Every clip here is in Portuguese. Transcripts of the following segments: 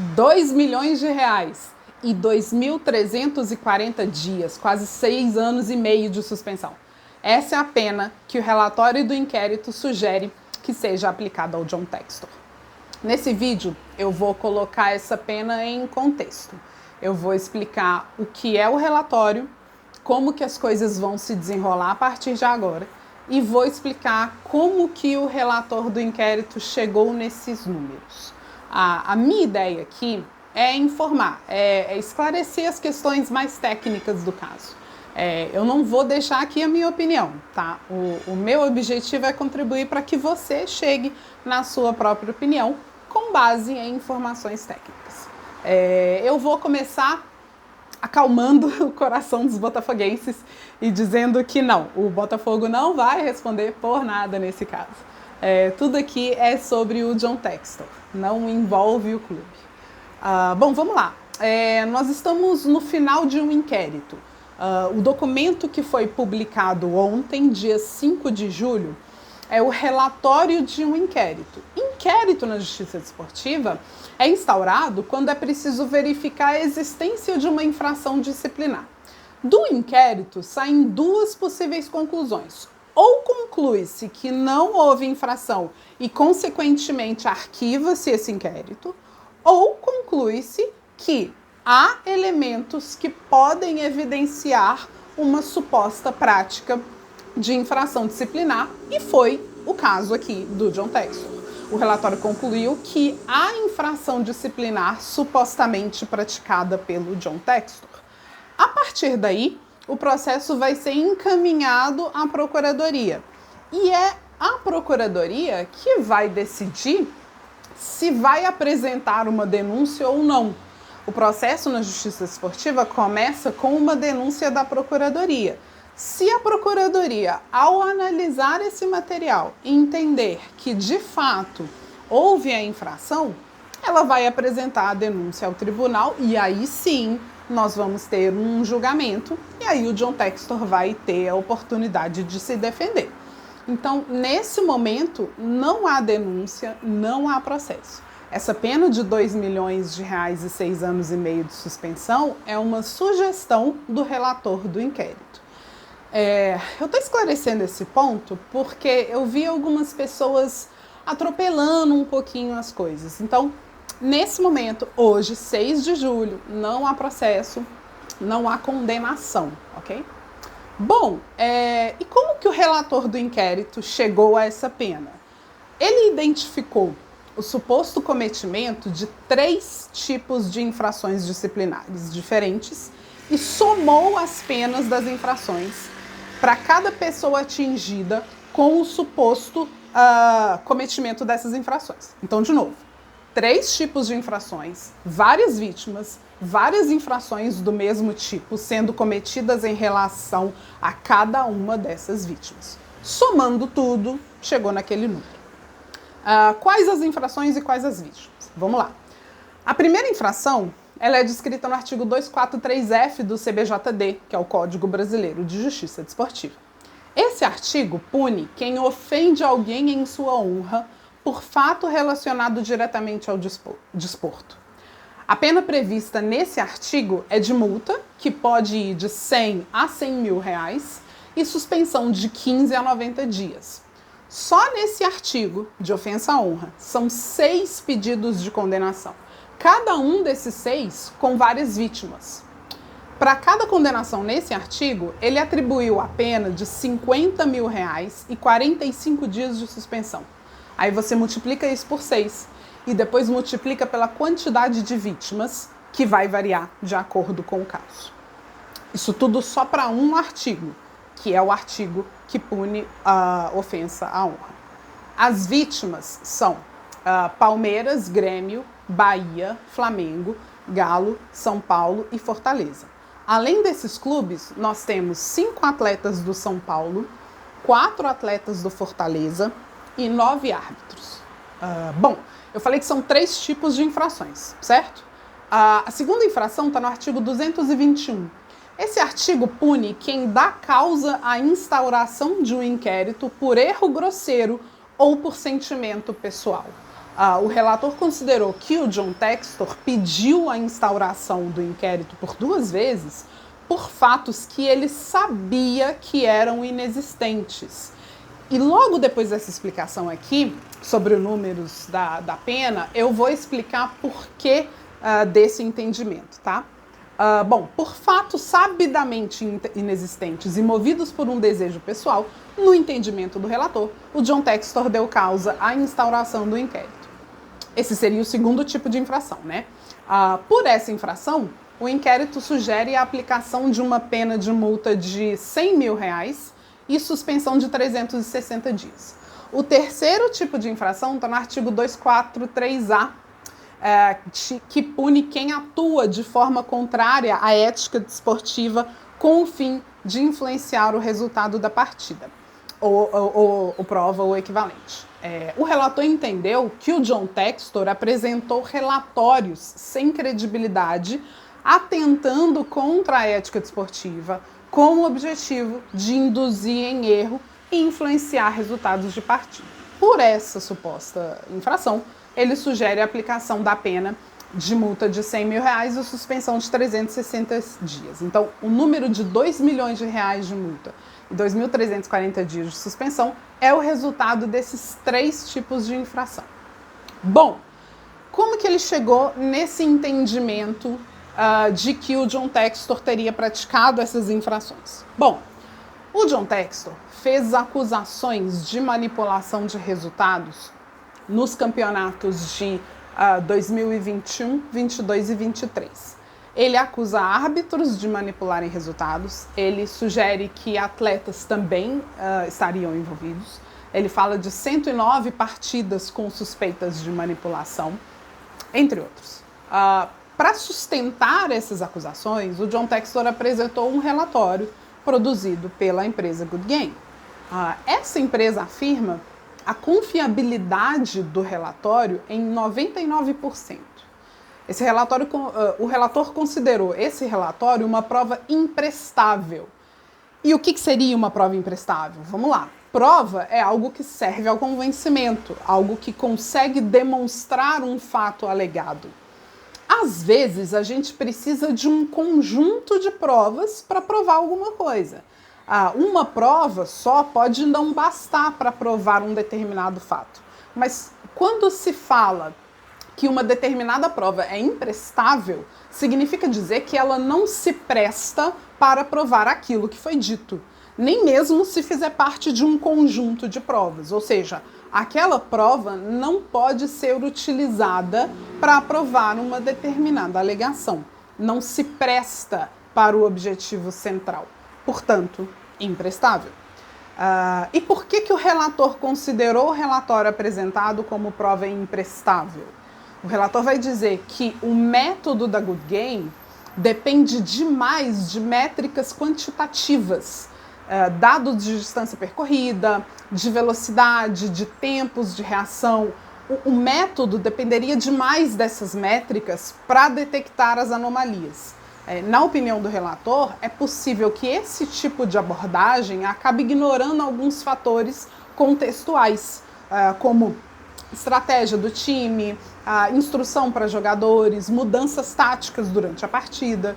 R$ 2 milhões e 2.340 dias, quase 6 anos e meio de suspensão. Essa é a pena que o relatório do inquérito sugere que seja aplicada ao John Textor. Nesse vídeo, eu vou colocar essa pena em contexto. Eu vou explicar o que é o relatório, como que as coisas vão se desenrolar a partir de agora e vou explicar como que o relator do inquérito chegou nesses números. A minha ideia aqui é informar, é esclarecer as questões mais técnicas do caso. Eu não vou deixar aqui a minha opinião, tá? O meu objetivo é contribuir para que você chegue na sua própria opinião com base em informações técnicas. Eu vou começar acalmando o coração dos botafoguenses e dizendo que não, o Botafogo não vai responder por nada nesse caso. Tudo aqui é sobre o John Textor, não envolve o clube. Bom, vamos lá. Nós estamos no final de um inquérito. O documento que foi publicado ontem, dia 5 de julho, é o relatório de um inquérito. Inquérito na Justiça Desportiva é instaurado quando é preciso verificar a existência de uma infração disciplinar. Do inquérito saem duas possíveis conclusões. Ou conclui-se que não houve infração e, consequentemente, arquiva-se esse inquérito, ou conclui-se que há elementos que podem evidenciar uma suposta prática de infração disciplinar, e foi o caso aqui do John Textor. O relatório concluiu que há infração disciplinar supostamente praticada pelo John Textor. A partir daí, o processo vai ser encaminhado à Procuradoria. E é a Procuradoria que vai decidir se vai apresentar uma denúncia ou não. O processo na Justiça Desportiva começa com uma denúncia da Procuradoria. Se a Procuradoria, ao analisar esse material, entender que de fato houve a infração, ela vai apresentar a denúncia ao tribunal e aí sim nós vamos ter um julgamento e aí o John Textor vai ter a oportunidade de se defender. Então, nesse momento, não há denúncia, não há processo. Essa pena de R$ 2 milhões e 6 anos e meio de suspensão é uma sugestão do relator do inquérito. Eu estou esclarecendo esse ponto porque eu vi algumas pessoas atropelando um pouquinho as coisas. Então, nesse momento, hoje, 6 de julho, não há processo, não há condenação, ok? Bom, e como que o relator do inquérito chegou a essa pena? Ele identificou o suposto cometimento de 3 tipos de infrações disciplinares diferentes e somou as penas das infrações para cada pessoa atingida com o suposto cometimento dessas infrações. Então, de novo, 3 tipos de infrações, várias vítimas, várias infrações do mesmo tipo sendo cometidas em relação a cada uma dessas vítimas. Somando tudo, chegou naquele número. Quais as infrações e quais as vítimas? Vamos lá. A primeira infração, ela é descrita no artigo 243F do CBJD, que é o Código Brasileiro de Justiça Desportiva. Esse artigo pune quem ofende alguém em sua honra por fato relacionado diretamente ao desporto. A pena prevista nesse artigo é de multa, que pode ir de 100 a 100 mil reais, e suspensão de 15 a 90 dias. Só nesse artigo de ofensa à honra são 6 pedidos de condenação. Cada um desses 6 com várias vítimas. Para cada condenação nesse artigo, ele atribuiu a pena de 50 mil reais e 45 dias de suspensão. Aí você multiplica isso por 6 e depois multiplica pela quantidade de vítimas, que vai variar de acordo com o caso. Isso tudo só para um artigo, que é o artigo que pune a ofensa à honra. As vítimas são Palmeiras, Grêmio, Bahia, Flamengo, Galo, São Paulo e Fortaleza. Além desses clubes, nós temos 5 atletas do São Paulo, 4 atletas do Fortaleza e 9 árbitros. Bom, eu falei que são 3 tipos de infrações, certo? A segunda infração está no artigo 221. Esse artigo pune quem dá causa à instauração de um inquérito por erro grosseiro ou por sentimento pessoal. O relator considerou que o John Textor pediu a instauração do inquérito por 2 vezes por fatos que ele sabia que eram inexistentes. E logo depois dessa explicação aqui, sobre os números da pena, eu vou explicar por que desse entendimento, tá? Bom, por fatos sabidamente inexistentes e movidos por um desejo pessoal, no entendimento do relator, o John Textor deu causa à instauração do inquérito. Esse seria o segundo tipo de infração, né? Por essa infração, o inquérito sugere a aplicação de uma pena de multa de R$100 mil e suspensão de 360 dias. O terceiro tipo de infração está no artigo 243A, que pune quem atua de forma contrária à ética desportiva com o fim de influenciar o resultado da partida, ou prova ou equivalente. O relator entendeu que o John Textor apresentou relatórios sem credibilidade, atentando contra a ética desportiva, com o objetivo de induzir em erro e influenciar resultados de partida. Por essa suposta infração, ele sugere a aplicação da pena de multa de R$100 mil e suspensão de 360 dias. Então, o número de R$2 milhões de multa e 2.340 dias de suspensão é o resultado desses 3 tipos de infração. Bom, como que ele chegou nesse entendimento de que o John Textor teria praticado essas infrações? Bom, o John Textor fez acusações de manipulação de resultados nos campeonatos de 2021, 22 e 23. Ele acusa árbitros de manipularem resultados, ele sugere que atletas também estariam envolvidos, ele fala de 109 partidas com suspeitas de manipulação, entre outros. Para sustentar essas acusações, o John Textor apresentou um relatório produzido pela empresa Good Game. Essa empresa afirma a confiabilidade do relatório em 99%. O relator considerou esse relatório uma prova imprestável. E o que seria uma prova imprestável? Vamos lá. Prova é algo que serve ao convencimento, algo que consegue demonstrar um fato alegado. Às vezes, a gente precisa de um conjunto de provas para provar alguma coisa. Uma prova só pode não bastar para provar um determinado fato. Mas quando se fala que uma determinada prova é imprestável, significa dizer que ela não se presta para provar aquilo que foi dito, nem mesmo se fizer parte de um conjunto de provas. Ou seja, aquela prova não pode ser utilizada para provar uma determinada alegação. Não se presta para o objetivo central. Portanto, imprestável. E por que o relator considerou o relatório apresentado como prova imprestável? O relator vai dizer que o método da Good Game depende demais de métricas quantitativas, dados de distância percorrida, de velocidade, de tempos de reação. O método dependeria demais dessas métricas para detectar as anomalias. Na opinião do relator, é possível que esse tipo de abordagem acabe ignorando alguns fatores contextuais, como estratégia do time, instrução para jogadores, mudanças táticas durante a partida.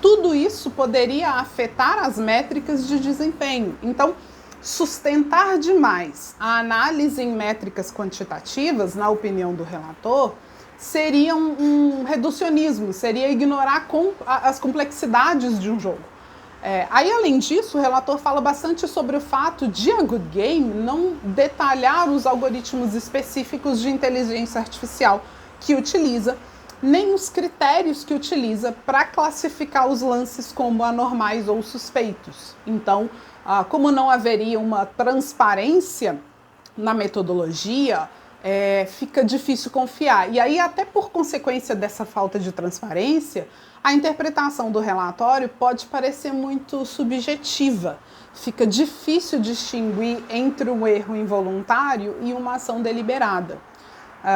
Tudo isso poderia afetar as métricas de desempenho. Então, sustentar demais a análise em métricas quantitativas, na opinião do relator, seria um reducionismo, seria ignorar as complexidades de um jogo. Aí, além disso, o relator fala bastante sobre o fato de a Good Game não detalhar os algoritmos específicos de inteligência artificial que utiliza, nem os critérios que utiliza para classificar os lances como anormais ou suspeitos. Então, como não haveria uma transparência na metodologia, fica difícil confiar. E aí, até por consequência dessa falta de transparência, a interpretação do relatório pode parecer muito subjetiva. Fica difícil distinguir entre um erro involuntário e uma ação deliberada.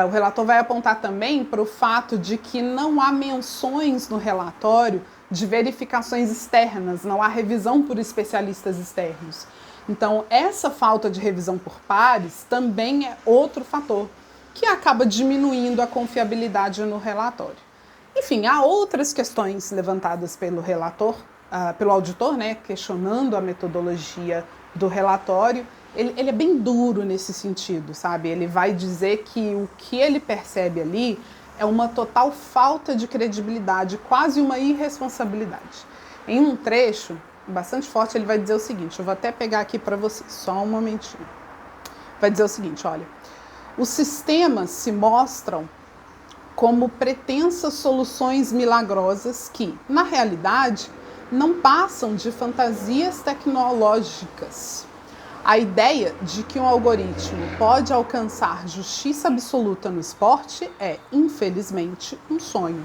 O relator vai apontar também para o fato de que não há menções no relatório de verificações externas, não há revisão por especialistas externos. Então, essa falta de revisão por pares também é outro fator que acaba diminuindo a confiabilidade no relatório. Enfim, há outras questões levantadas pelo relator, pelo auditor, né, questionando a metodologia do relatório. Ele é bem duro nesse sentido, sabe? Ele vai dizer que o que ele percebe ali é uma total falta de credibilidade, quase uma irresponsabilidade. Em um trecho bastante forte, ele vai dizer o seguinte, eu vou até pegar aqui para vocês, só um momentinho. Vai dizer o seguinte, olha, os sistemas se mostram como pretensas soluções milagrosas que, na realidade, não passam de fantasias tecnológicas. A ideia de que um algoritmo pode alcançar justiça absoluta no esporte é, infelizmente, um sonho.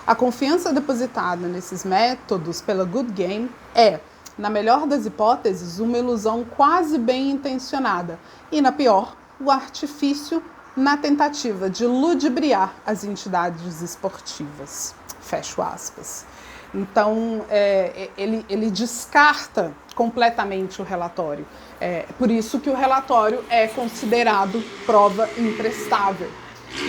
A confiança depositada nesses métodos pela Good Game é, na melhor das hipóteses, uma ilusão quase bem intencionada e, na pior, o artifício na tentativa de ludibriar as entidades esportivas. Fecho aspas. Então, ele descarta completamente o relatório. Por isso que o relatório é considerado prova imprestável.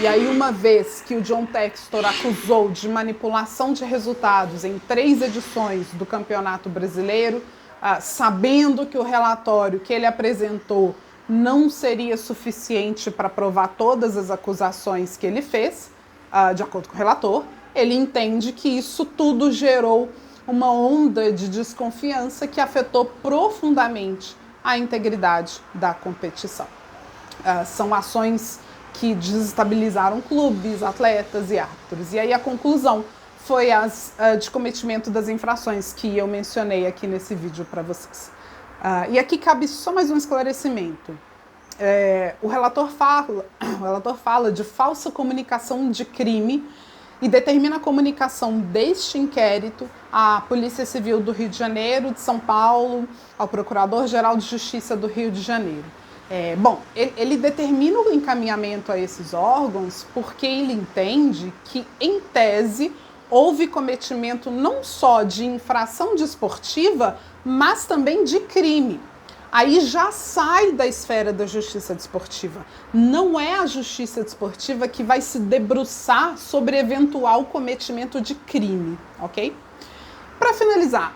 E aí, uma vez que o John Textor acusou de manipulação de resultados em 3 edições do Campeonato Brasileiro, sabendo que o relatório que ele apresentou não seria suficiente para provar todas as acusações que ele fez, de acordo com o relator, ele entende que isso tudo gerou uma onda de desconfiança que afetou profundamente a integridade da competição. São ações que desestabilizaram clubes, atletas e árbitros. E aí a conclusão foi de cometimento das infrações que eu mencionei aqui nesse vídeo para vocês. E aqui cabe só mais um esclarecimento. O relator fala de falsa comunicação de crime e determina a comunicação deste inquérito à Polícia Civil do Rio de Janeiro, de São Paulo, ao Procurador-Geral de Justiça do Rio de Janeiro. Ele determina o encaminhamento a esses órgãos porque ele entende que, em tese, houve cometimento não só de infração desportiva, mas também de crime. Aí já sai da esfera da justiça desportiva. Não é a justiça desportiva que vai se debruçar sobre eventual cometimento de crime, ok? Para finalizar,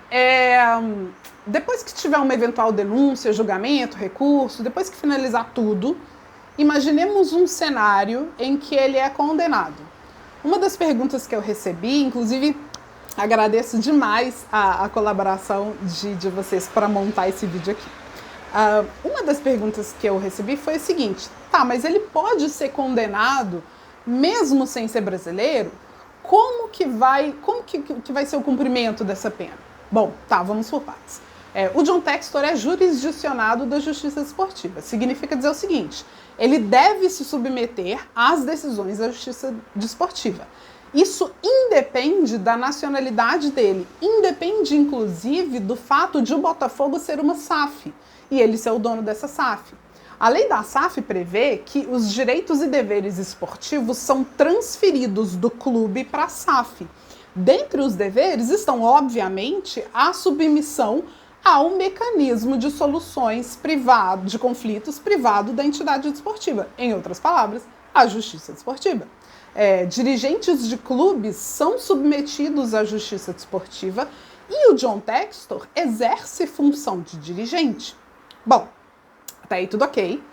depois que tiver uma eventual denúncia, julgamento, recurso, depois que finalizar tudo, imaginemos um cenário em que ele é condenado. Uma das perguntas que eu recebi, inclusive agradeço demais a colaboração de vocês para montar esse vídeo aqui. Uma das perguntas que eu recebi foi o seguinte, mas ele pode ser condenado mesmo sem ser brasileiro? Como que vai ser o cumprimento dessa pena? Bom, vamos por partes. O John Textor é jurisdicionado da Justiça Desportiva. Significa dizer o seguinte, ele deve se submeter às decisões da Justiça Desportiva. Isso independe da nacionalidade dele, independe inclusive do fato de o Botafogo ser uma SAF e ele ser o dono dessa SAF. A lei da SAF prevê que os direitos e deveres esportivos são transferidos do clube para a SAF. Dentre os deveres estão, obviamente, a submissão ao mecanismo de soluções de conflitos privado da entidade desportiva. Em outras palavras, a justiça desportiva. Dirigentes de clubes são submetidos à justiça desportiva e o John Textor exerce função de dirigente. Bom, até aí tudo ok.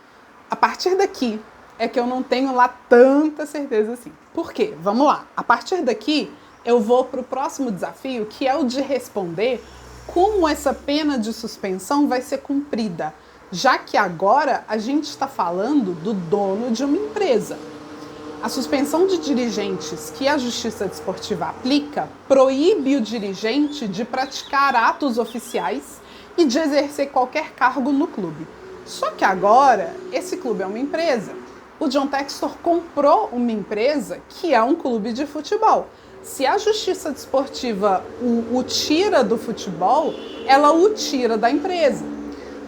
A partir daqui é que eu não tenho lá tanta certeza assim. Por quê? Vamos lá. A partir daqui eu vou para o próximo desafio, que é o de responder como essa pena de suspensão vai ser cumprida, já que agora a gente está falando do dono de uma empresa. A suspensão de dirigentes que a Justiça Desportiva aplica proíbe o dirigente de praticar atos oficiais e de exercer qualquer cargo no clube. Só que agora, esse clube é uma empresa. O John Textor comprou uma empresa que é um clube de futebol. Se a Justiça Desportiva o tira do futebol, ela o tira da empresa.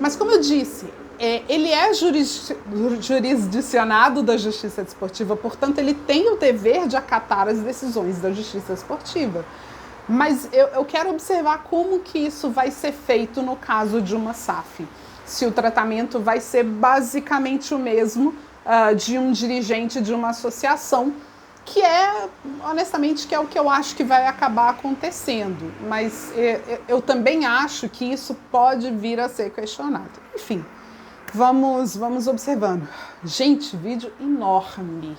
Mas como eu disse, ele é jurisdicionado da Justiça Desportiva, portanto ele tem o dever de acatar as decisões da Justiça Desportiva. Mas eu quero observar como que isso vai ser feito no caso de uma SAF. Se o tratamento vai ser basicamente o mesmo de um dirigente de uma associação, que honestamente, que é o que eu acho que vai acabar acontecendo. Mas eu também acho que isso pode vir a ser questionado. Enfim, vamos observando. Gente, vídeo enorme.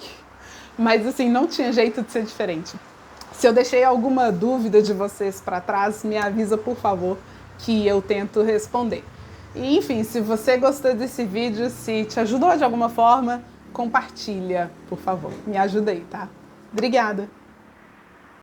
Mas assim, não tinha jeito de ser diferente. Se eu deixei alguma dúvida de vocês para trás, me avisa, por favor, que eu tento responder. E, enfim, se você gostou desse vídeo, se te ajudou de alguma forma, compartilha, por favor. Me ajuda aí, tá? Obrigada!